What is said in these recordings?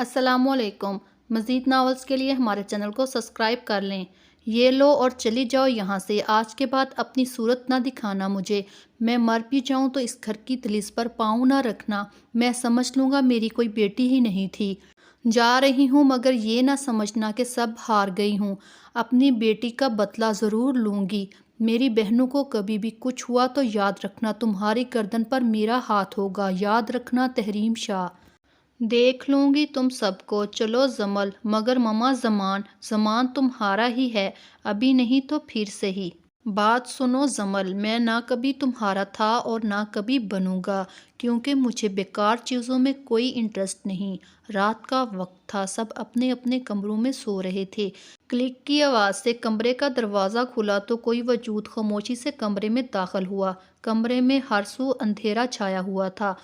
السلام علیکم۔ مزید ناولز کے لیے ہمارے چینل کو سبسکرائب کر لیں۔ یہ لو اور چلی جاؤ یہاں سے، آج کے بعد اپنی صورت نہ دکھانا مجھے، میں مر بھی جاؤں تو اس گھر کی دہلیز پر پاؤں نہ رکھنا، میں سمجھ لوں گا میری کوئی بیٹی ہی نہیں تھی۔ جا رہی ہوں مگر یہ نہ سمجھنا کہ سب ہار گئی ہوں، اپنی بیٹی کا بدلہ ضرور لوں گی۔ میری بہنوں کو کبھی بھی کچھ ہوا تو یاد رکھنا تمہاری گردن پر میرا ہاتھ ہوگا، یاد رکھنا تحریم شاہ۔ دیکھ لوں گی تم سب کو، چلو زمل، مگر مما زمان تمہارا ہی ہے، ابھی نہیں تو پھر سے ہی۔ بات سنو زمل، میں نہ کبھی تمہارا تھا اور نہ کبھی بنوں گا، کیونکہ مجھے بیکار چیزوں میں کوئی انٹرسٹ نہیں۔ رات کا وقت تھا، سب اپنے اپنے کمروں میں سو رہے تھے۔ کلک کی آواز سے کمرے کا دروازہ کھلا تو کوئی وجود خاموشی سے کمرے میں داخل ہوا۔ کمرے میں ہر سو اندھیرا چھایا ہوا تھا،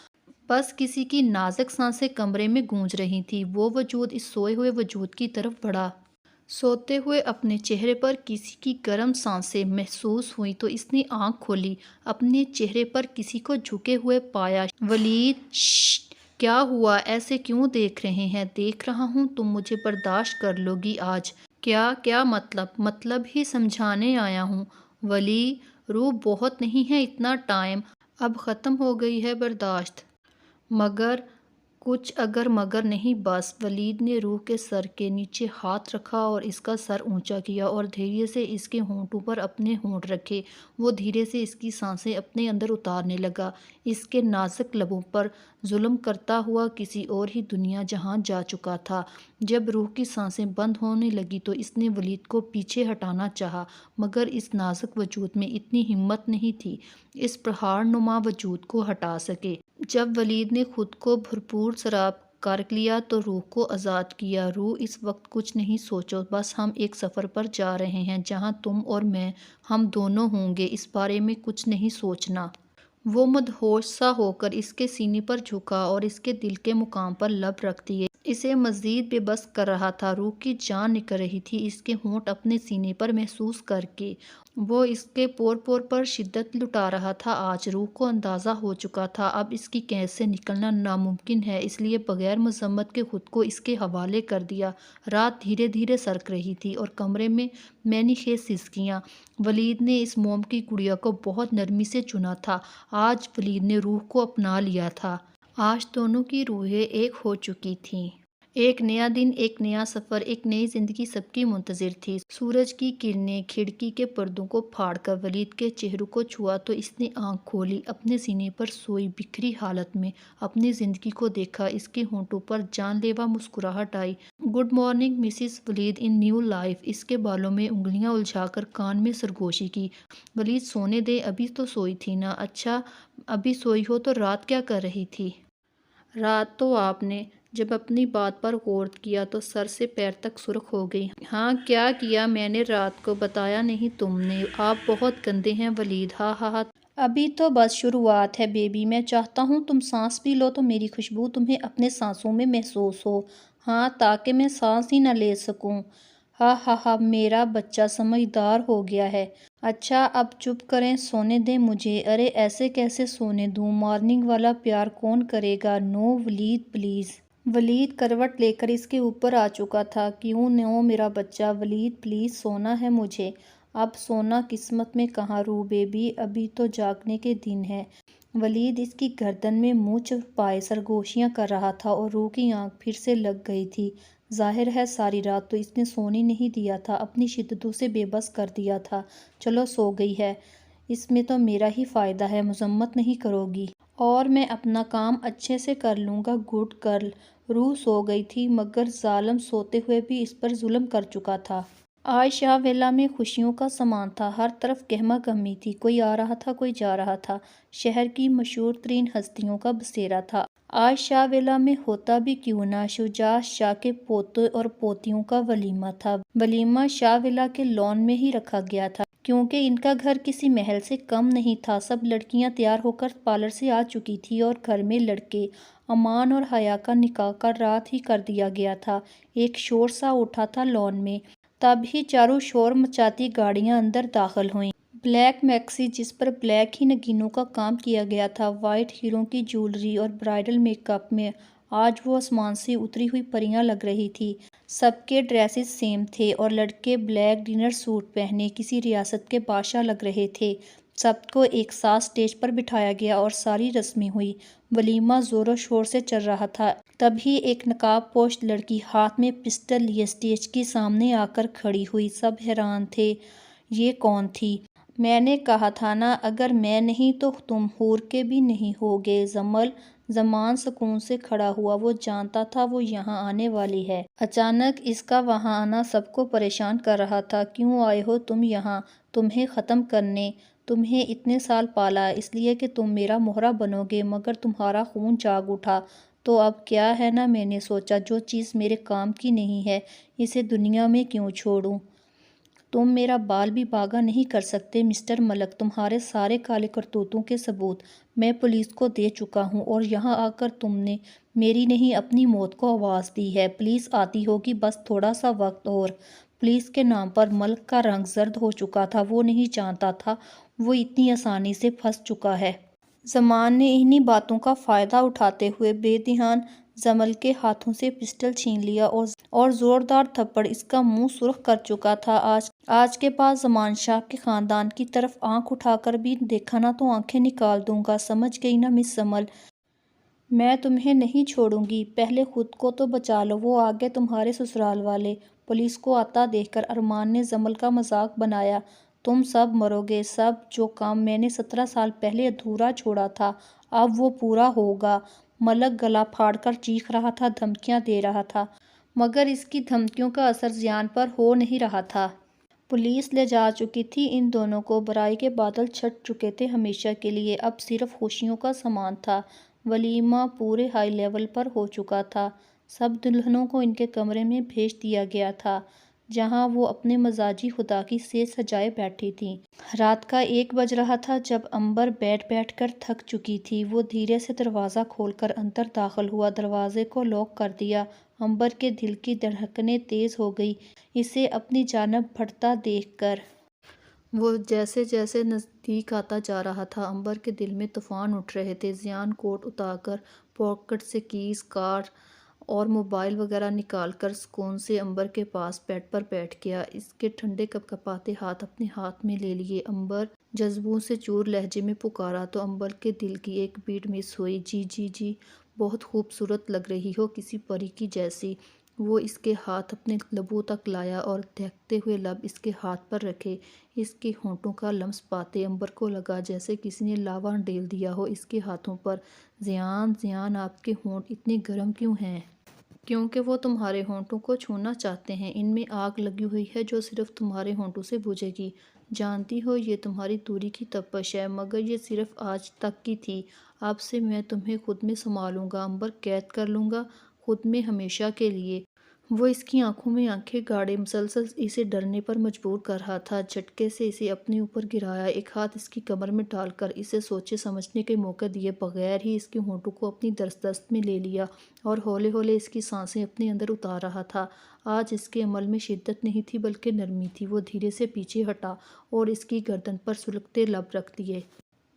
بس کسی کی نازک سانسیں کمرے میں گونج رہی تھیں۔ وہ وجود اس سوئے ہوئے وجود کی طرف بڑھا۔ سوتے ہوئے اپنے چہرے پر کسی کی گرم سانسیں محسوس ہوئیں تو اس نے آنکھ کھولی، اپنے چہرے پر کسی کو جھکے ہوئے پایا۔ ولید، شش، کیا ہوا؟ ایسے کیوں دیکھ رہے ہیں؟ دیکھ رہا ہوں تم مجھے برداشت کر لو گی آج۔ کیا مطلب ہی سمجھانے آیا ہوں۔ ولی، روح بہت نہیں ہے اتنا ٹائم، اب ختم ہو گئی ہے برداشت۔ مگر کچھ اگر مگر نہیں بس۔ ولید نے روح کے سر کے نیچے ہاتھ رکھا اور اس کا سر اونچا کیا اور دھیرے سے اس کے ہونٹوں پر اپنے ہونٹ رکھے۔ وہ دھیرے سے اس کی سانسیں اپنے اندر اتارنے لگا، اس کے نازک لبوں پر ظلم کرتا ہوا کسی اور ہی دنیا جہاں جا چکا تھا۔ جب روح کی سانسیں بند ہونے لگی تو اس نے ولید کو پیچھے ہٹانا چاہا، مگر اس نازک وجود میں اتنی ہمت نہیں تھی اس پہاڑ نما وجود کو ہٹا سکے۔ جب ولید نے خود کو بھرپور سراب کر لیا تو روح کو آزاد کیا۔ روح، اس وقت کچھ نہیں سوچو، بس ہم ایک سفر پر جا رہے ہیں جہاں تم اور میں، ہم دونوں ہوں گے، اس بارے میں کچھ نہیں سوچنا۔ وہ مدہوش سا ہو کر اس کے سینے پر جھکا اور اس کے دل کے مقام پر لب رکھ دیے، اسے مزید بے بس کر رہا تھا۔ روح کی جان نکل رہی تھی اس کے ہونٹ اپنے سینے پر محسوس کر کے، وہ اس کے پور پور پر شدت لٹا رہا تھا۔ آج روح کو اندازہ ہو چکا تھا اب اس کی قید سے نکلنا ناممکن ہے، اس لیے بغیر مذمت کے خود کو اس کے حوالے کر دیا۔ رات دھیرے دھیرے سرک رہی تھی اور کمرے میں مینی خیز سسکیاں۔ ولید نے اس موم کی گڑیا کو بہت نرمی سے چنا تھا، آج ولید نے روح کو اپنا لیا تھا۔ آج دونوں کی روحیں ایک ہو چکی تھیں۔ ایک نیا دن، ایک نیا سفر، ایک نئی زندگی سب کی منتظر تھی۔ سورج کی کرنیں کھڑکی کے پردوں کو پھاڑ کر ولید کے چہرے کو چھوا تو اس نے آنکھ کھولی، اپنے سینے پر سوئی بکھری حالت میں اپنی زندگی کو دیکھا۔ اس کے ہونٹوں پر جان لیوا مسکراہٹ آئی۔ گڈ مارننگ مسز ولید ان نیو لائف۔ اس کے بالوں میں انگلیاں الجھا کر کان میں سرگوشی کی۔ ولید، سونے دے، ابھی تو سوئی تھی نا؟ اچھا، ابھی سوئی ہو تو رات کیا کر رہی تھی؟ رات تو آپ نے، جب اپنی بات پر غور کیا تو سر سے پیر تک سرخ ہو گئی۔ ہاں، کیا کیا میں نے رات کو؟ بتایا نہیں تم نے؟ آپ بہت گندے ہیں ولید، ہا ہا ہا۔ ابھی تو بس شروعات ہے بیبی، میں چاہتا ہوں تم سانس بھی لو تو میری خوشبو تمہیں اپنے سانسوں میں محسوس ہو۔ ہاں، تاکہ میں سانس ہی نہ لے سکوں۔ ہا ہا ہا، میرا بچہ سمجھدار ہو گیا ہے۔ اچھا اب چپ کریں، سونے دیں مجھے۔ ارے ایسے کیسے سونے دوں؟ مارننگ والا پیار کون کرے گا؟ نو ولید پلیز۔ ولید کروٹ لے کر اس کے اوپر آ چکا تھا۔ کیوں نو میرا بچہ؟ ولید پلیز، سونا ہے مجھے۔ اب سونا قسمت میں کہاں روح بیبی، ابھی تو جاگنے کے دن ہے۔ ولید اس کی گردن میں منہ چھپائے سرگوشیاں کر رہا تھا اور روح کی آنکھ پھر سے لگ گئی تھی۔ ظاہر ہے ساری رات تو اس نے سونے نہیں دیا تھا، اپنی شدتوں سے بے بس کر دیا تھا۔ چلو سو گئی ہے، اس میں تو میرا ہی فائدہ ہے، مذمت نہیں کرو گی اور میں اپنا کام اچھے سے کر لوں گا۔ Good girl. روح سو گئی تھی مگر ظالم سوتے ہوئے بھی اس پر ظلم کر چکا تھا۔ آج شاہ ویلا میں خوشیوں کا سامان تھا، ہر طرف گہما گہمی تھی، کوئی آ رہا تھا کوئی جا رہا تھا، شہر کی مشہور ترین ہستیوں کا بسیرا تھا۔ آج شاہ ویلا میں ہوتا بھی کیوں نہ، شجاع شاہ کے پوتے اور پوتیوں کا ولیمہ تھا۔ ولیمہ شاہ ویلا کے لان میں ہی رکھا گیا تھا کیونکہ ان کا گھر کسی محل سے کم نہیں تھا۔ سب لڑکیاں تیار ہو کر پارلر سے آ چکی تھی اور گھر میں لڑکے امان اور حیا کا نکاح کل رات ہی کر دیا گیا تھا۔ ایک شور سا اٹھا تھا لان میں، تب ہی چاروں شور مچاتی گاڑیاں اندر داخل ہوئیں۔ بلیک میکسی جس پر بلیک ہی نگینوں کا کام کیا گیا تھا، وائٹ ہیروں کی جیولری اور برائڈل میک اپ میں آج وہ آسمان سے اتری ہوئی پریاں لگ رہی تھی۔ سب کے ڈریسز سیم تھے اور لڑکے بلیک ڈنر سوٹ پہنے کسی ریاست کے بادشاہ لگ رہے تھے۔ سب کو ایک ساتھ اسٹیج پر بٹھایا گیا اور ساری رسمیں ہوئی۔ ولیمہ زور و شور سے چل رہا تھا۔ تبھی ایک نقاب پوش لڑکی ہاتھ میں پسٹل لیے اسٹیج کے سامنے آ کر کھڑی ہوئی۔ سب حیران تھے، یہ کون تھی؟ میں نے کہا تھا نا، اگر میں نہیں تو تم حور کے بھی نہیں ہوگے جمل۔ زمان سکون سے کھڑا ہوا، وہ جانتا تھا وہ یہاں آنے والی ہے۔ اچانک اس کا وہاں آنا سب کو پریشان کر رہا تھا۔ کیوں آئے ہو تم یہاں؟ تمہیں ختم کرنے۔ تمہیں اتنے سال پالا اس لیے کہ تم میرا مہرہ بنو گے، مگر تمہارا خون جاگ اٹھا تو اب کیا ہے نا، میں نے سوچا جو چیز میرے کام کی نہیں ہے اسے دنیا میں کیوں چھوڑوں۔ تم میرا بال بھی باغا نہیں کر سکتے مسٹر ملک۔ تمہارے سارے کالے کرتوتوں کے ثبوت میں پولیس کو دے چکا ہوں اور یہاں آ کر تم نے میری نہیں اپنی موت کو آواز دی ہے۔ پولیس آتی ہوگی، بس تھوڑا سا وقت اور۔ پولیس کے نام پر ملک کا رنگ زرد ہو چکا تھا۔ وہ نہیں جانتا تھا وہ اتنی آسانی سے پھنس چکا ہے۔ زمان نے انہی باتوں کا فائدہ اٹھاتے ہوئے بے دھیان جمل کے ہاتھوں سے پسٹل چھین لیا اور زوردار تھپڑ اس کا منہ سرخ کر چکا تھا۔ آج کے بعد زمان شاہ کے خاندان کی طرف آنکھ اٹھا کر بھی دیکھا نا تو آنکھیں نکال دوں گا، سمجھ گئی نا مس جمل؟ میں تمہیں نہیں چھوڑوں گی۔ پہلے خود کو تو بچا لو، وہ آ گئے تمہارے سسرال والے۔ پولیس کو آتا دیکھ کر ارمان نے جمل کا مذاق بنایا۔ تم سب مرو گے، سب۔ جو کام میں نے 17 سال پہلے ادھورا چھوڑا تھا اب وہ پورا ہوگا۔ ملک گلا پھاڑ کر چیخ رہا تھا، دھمکیاں دے رہا تھا، مگر اس کی دھمکیوں کا اثر زیان پر ہو نہیں رہا تھا۔ پولیس لے جا چکی تھی ان دونوں کو، برائی کے بادل چھٹ چکے تھے ہمیشہ کے لیے، اب صرف خوشیوں کا سامان تھا۔ ولیمہ پورے ہائی لیول پر ہو چکا تھا۔ سب دلہنوں کو ان کے کمرے میں بھیج دیا گیا تھا جہاں وہ اپنے مزاجی خدا کی سیج سجائے بیٹھی تھیں۔ رات کا 1 بج رہا تھا جب امبر بیٹھ کر تھک چکی تھی۔ وہ دھیرے سے دروازہ کھول کر اندر داخل ہوا، دروازے کو لاک کر دیا۔ امبر کے دل کی دھڑکنیں تیز ہو گئی اسے اپنی جانب بڑھتا دیکھ کر۔ وہ جیسے جیسے نزدیک آتا جا رہا تھا امبر کے دل میں طوفان اٹھ رہے تھے۔ زیان کوٹ اتار کر پاکٹ سے کیز، کارڈ اور موبائل وغیرہ نکال کر سکون سے امبر کے پاس بیڈ پر بیٹھ گیا۔ اس کے ٹھنڈے کپکپاتے ہاتھ اپنے ہاتھ میں لے لیے امبر جذبوں سے چور لہجے میں پکارا تو امبر کے دل کی ایک بیٹ مس ہوئی۔ جی جی جی، بہت خوبصورت لگ رہی ہو، کسی پری کی جیسی۔ وہ اس کے ہاتھ اپنے لبوں تک لایا اور دہکتے ہوئے لب اس کے ہاتھ پر رکھے۔ اس کے ہونٹوں کا لمس پاتے امبر کو لگا جیسے کسی نے لاوا ڈیل دیا ہو اس کے ہاتھوں پر۔ زیان، زیان، آپ کے ہونٹ اتنے گرم کیوں ہیں؟ کیونکہ وہ تمہارے ہونٹوں کو چھونا چاہتے ہیں۔ ان میں آگ لگی ہوئی ہے جو صرف تمہارے ہونٹوں سے بجھے گی۔ جانتی ہو یہ تمہاری دوری کی تپش ہے، مگر یہ صرف آج تک کی تھی۔ اب سے میں تمہیں خود میں سنبھالوں گا امبر، قید کر لوں گا خود میں ہمیشہ کے لیے۔ وہ اس کی آنکھوں میں آنکھیں گاڑے مسلسل اسے ڈرنے پر مجبور کر رہا تھا۔ جھٹکے سے اسے اپنے اوپر گرایا، ایک ہاتھ اس کی کمر میں ڈال کر اسے سوچے سمجھنے کے موقع دیے بغیر ہی اس کے ہونٹوں کو اپنی دست میں لے لیا اور ہولے ہولے اس کی سانسیں اپنے اندر اتار رہا تھا۔ آج اس کے عمل میں شدت نہیں تھی بلکہ نرمی تھی۔ وہ دھیرے سے پیچھے ہٹا اور اس کی گردن پر سلگتے لب رکھ لیے۔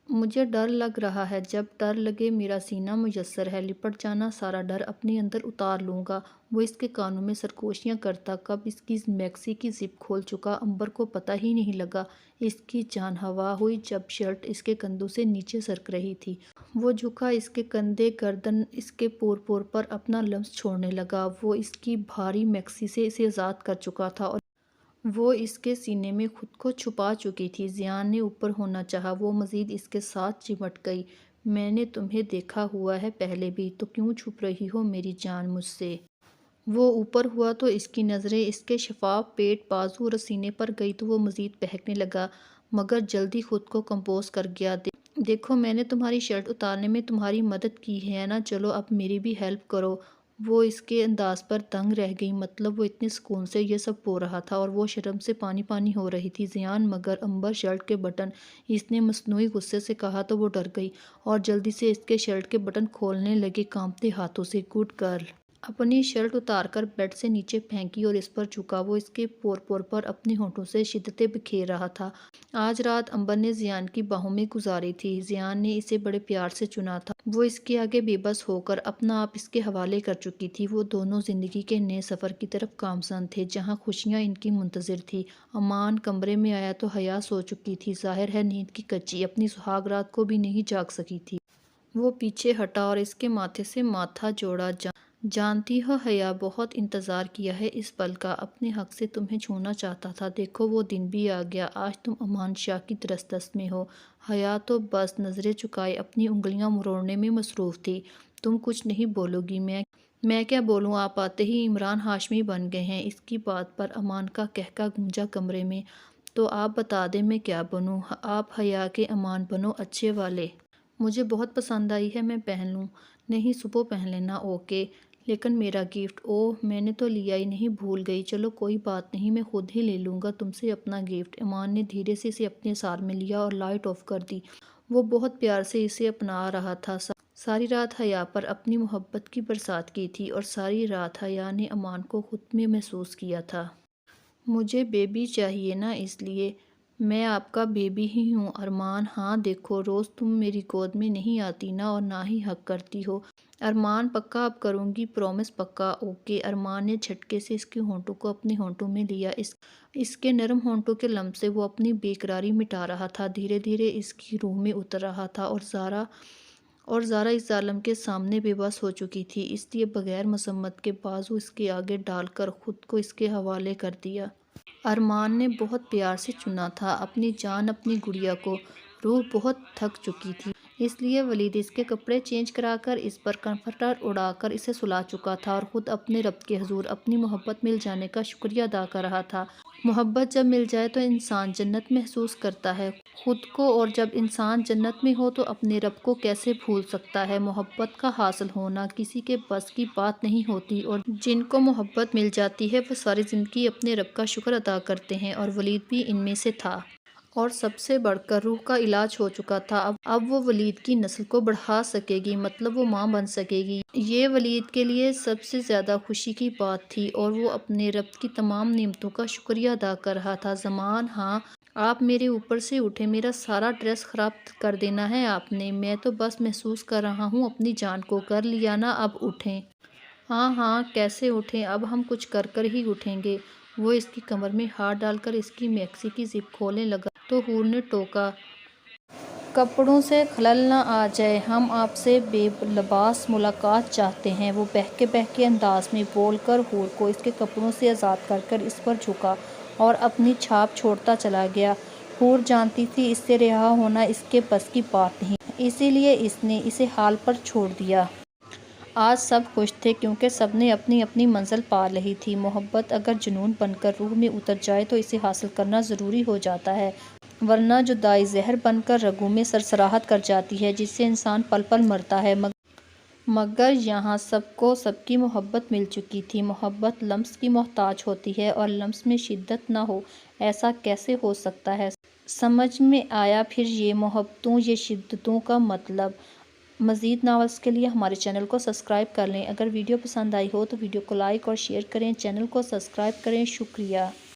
مجھے ڈر لگ رہا ہے، جب ڈر لگے میرا سینہ میسر ہے، لپٹ جانا، سارا ڈر اپنے اندر اتار لوں گا۔ وہ اس کے کانوں میں سرگوشیاں کرتا کب اس کی میکسی کی زپ کھول چکا امبر کو پتہ ہی نہیں لگا۔ اس کی جان ہوا ہوئی جب شرٹ اس کے کندھوں سے نیچے سرک رہی تھی۔ وہ جھکا، اس کے کندھے، گردن، اس کے پور پور پر اپنا لمس چھوڑنے لگا۔ وہ اس کی بھاری میکسی سے اسے آزاد کر چکا تھا اور وہ اس کے سینے میں خود کو چھپا چکی تھی۔ زیان نے اوپر ہونا چاہا، وہ مزید اس کے ساتھ چمٹ گئی۔ میں نے تمہیں دیکھا ہوا ہے پہلے بھی، تو کیوں چھپ رہی ہو میری جان مجھ سے؟ وہ اوپر ہوا تو اس کی نظریں اس کے شفاف پیٹ، بازو اور سینے پر گئی تو وہ مزید بہکنے لگا، مگر جلدی خود کو کمپوز کر گیا۔ دیکھو، میں نے تمہاری شرٹ اتارنے میں تمہاری مدد کی ہے نا، چلو اب میری بھی ہیلپ کرو۔ وہ اس کے انداز پر دنگ رہ گئی، مطلب وہ اتنے سکون سے یہ سب بول رہا تھا اور وہ شرم سے پانی پانی ہو رہی تھی۔ زیان، مگر امبر شرٹ کے بٹن، اس نے مصنوعی غصے سے کہا تو وہ ڈر گئی اور جلدی سے اس کے شرٹ کے بٹن کھولنے لگی کانپتے ہاتھوں سے۔ Good girl. اپنی شرٹ اتار کر بیڈ سے نیچے پھینکی اور اس پر جھکا۔ وہ اس کے پور پور پر اپنے ہونٹوں سے شدتیں بکھیر رہا تھا آج رات امبر نے زیان کی باہوں میں گزاری تھی۔ زیان نے اسے بڑے پیار سے چنا تھا۔ وہ اس کے آگے بے بس ہو کر اپنا آپ اس کے حوالے کر چکی تھی۔ وہ دونوں زندگی کے نئے سفر کی طرف گامزن تھے جہاں خوشیاں ان کی منتظر تھیں۔ امان کمرے میں آیا تو حیا سو چکی تھی، ظاہر ہے نیند کی کچی اپنی سہاگ رات کو بھی نہیں جاگ سکی تھی۔ وہ پیچھے ہٹا اور اس کے ماتھے سے ماتھا جوڑا۔ جانتی ہو حیا، بہت انتظار کیا ہے اس پل کا، اپنے حق سے تمہیں چھونا چاہتا تھا، دیکھو وہ دن بھی آ گیا، آج تم امان شاہ کی دسترس میں ہو۔ حیا تو بس نظریں چکائے اپنی انگلیاں مروڑنے میں مصروف تھی۔ تم کچھ نہیں بولو گی؟ میں کیا بولوں، آپ آتے ہی عمران ہاشمی بن گئے ہیں۔ اس کی بات پر امان کا قہقہ گونجا کمرے میں۔ تو آپ بتا دیں میں کیا بنوں؟ آپ حیا کے امان بنو، اچھے والے۔ مجھے بہت پسند آئی ہے، میں پہن لوں؟ نہیں، صبح پہن لینا۔ اوکے، لیکن میرا گفٹ؟ اوہ، میں نے تو لیا ہی نہیں، بھول گئی۔ چلو کوئی بات نہیں، میں خود ہی لے لوں گا تم سے اپنا گفٹ۔ امان نے دھیرے سے اسے اپنے سار میں لیا اور لائٹ آف کر دی۔ وہ بہت پیار سے اسے اپنا رہا تھا۔ ساری رات حیا پر اپنی محبت کی برسات کی تھی اور ساری رات حیا نے امان کو خود میں محسوس کیا تھا۔ مجھے بیبی چاہیے نا، اس لیے میں آپ کا بیبی ہی ہوں ارمان۔ ہاں دیکھو، روز تم میری گود میں نہیں آتی نا، اور نہ ہی حق کرتی ہو۔ ارمان پکا اب کروں گی، پرومس پکا؟ اوکے۔ ارمان نے جھٹکے سے اس کے ہونٹوں کو اپنے ہونٹوں میں لیا۔ اس کے نرم ہونٹوں کے لمس سے وہ اپنی بے قراری مٹا رہا تھا، دھیرے دھیرے اس کی روح میں اتر رہا تھا، اور زارا اس ظالم کے سامنے بے بس ہو چکی تھی، اس لیے بغیر مذمت کے بازو اس کے آگے ڈال کر خود کو اس کے حوالے کر دیا۔ ارمان نے بہت پیار سے چنا تھا اپنی جان، اپنی گڑیا کو۔ روح بہت تھک چکی تھی، اس لیے ولید اس کے کپڑے چینج کرا کر اس پر کمفرٹر اڑا کر اسے سلا چکا تھا اور خود اپنے رب کے حضور اپنی محبت مل جانے کا شکریہ ادا کر رہا تھا۔ محبت جب مل جائے تو انسان جنت محسوس کرتا ہے خود کو، اور جب انسان جنت میں ہو تو اپنے رب کو کیسے بھول سکتا ہے؟ محبت کا حاصل ہونا کسی کے بس کی بات نہیں ہوتی، اور جن کو محبت مل جاتی ہے وہ ساری زندگی اپنے رب کا شکر ادا کرتے ہیں، اور ولید بھی ان میں سے تھا۔ اور سب سے بڑھ کر روح کا علاج ہو چکا تھا۔ اب وہ ولید کی نسل کو بڑھا سکے گی، مطلب وہ ماں بن سکے گی۔ یہ ولید کے لیے سب سے زیادہ خوشی کی بات تھی، اور وہ اپنے رب کی تمام نعمتوں کا شکریہ ادا کر رہا تھا۔ زمان، ہاں آپ میرے اوپر سے اٹھے، میرا سارا ڈریس خراب کر دینا ہے آپ نے، میں تو بس محسوس کر رہا ہوں اپنی جان کو۔ کر لیا نا، اب اٹھیں۔ ہاں ہاں، کیسے اٹھیں؟ اب ہم کچھ کر کر ہی اٹھیں گے۔ وہ اس کی کمر میں ہاتھ ڈال کر اس کی میکسی کی زپ کھولنے لگا تو حور نے ٹوکا، کپڑوں سے خلل نہ آ جائے، ہم آپ سے بے لباس ملاقات چاہتے ہیں۔ وہ بہکے انداز میں بول کر حور کو اس کے کپڑوں سے آزاد کر کر اس پر جھکا اور اپنی چھاپ چھوڑتا چلا گیا۔ حور جانتی تھی اس سے رہا ہونا اس کے بس کی بات نہیں، اسی لیے اس نے اسے حال پر چھوڑ دیا۔ آج سب خوش تھے کیونکہ سب نے اپنی اپنی منزل پا لی تھی۔ محبت اگر جنون بن کر روح میں اتر جائے تو اسے حاصل کرنا ضروری ہو جاتا ہے، ورنہ جدائی زہر بن کر رگوں میں سرسراہٹ کر جاتی ہے جس سے انسان پل پل مرتا ہے۔ مگر یہاں سب کو سب کی محبت مل چکی تھی۔ محبت لمس کی محتاج ہوتی ہے اور لمس میں شدت نہ ہو، ایسا کیسے ہو سکتا ہے؟ سمجھ میں آیا پھر یہ محبتوں، یہ شدتوں کا مطلب؟ مزید ناولز کے لیے ہمارے چینل کو سبسکرائب کر لیں۔ اگر ویڈیو پسند آئی ہو تو ویڈیو کو لائک اور شیئر کریں، چینل کو سبسکرائب کریں۔ شکریہ۔